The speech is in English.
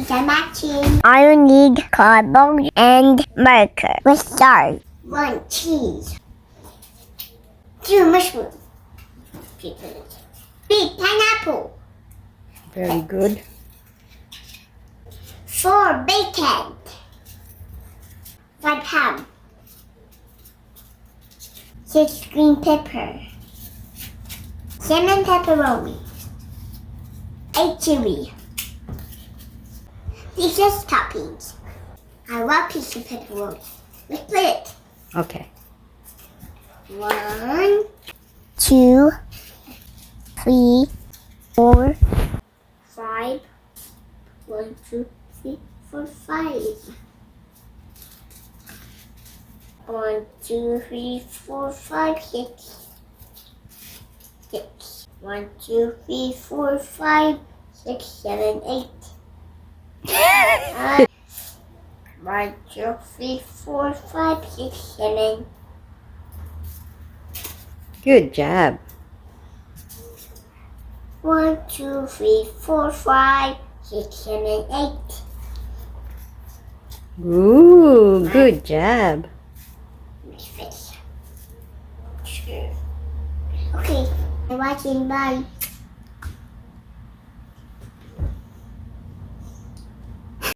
These are matching. I will need cardboard and marker. Let's start. 1 cheese. 2 mushroom. 3 pineapple. Very good. 4 bacon. 5 ham. 6 green pepper. 7 pepperoni. 8 chili. These are toppings. I love piece of pepperoni. Let's split it. Okay. 1, 2, 3, 4, 5. 1, 2, 3, 4, 5. 1, 2, 3, 4, 5, 6. 6. 1, 2, 3, 4, 5, 6, 7, 8. 1, 2, 3, 4, 5, 6, 7. Good job. 1, 2, 3, 4, 5, 6, 7, 8. Ooh, good job. My face. Okay, I'm watching. Bye.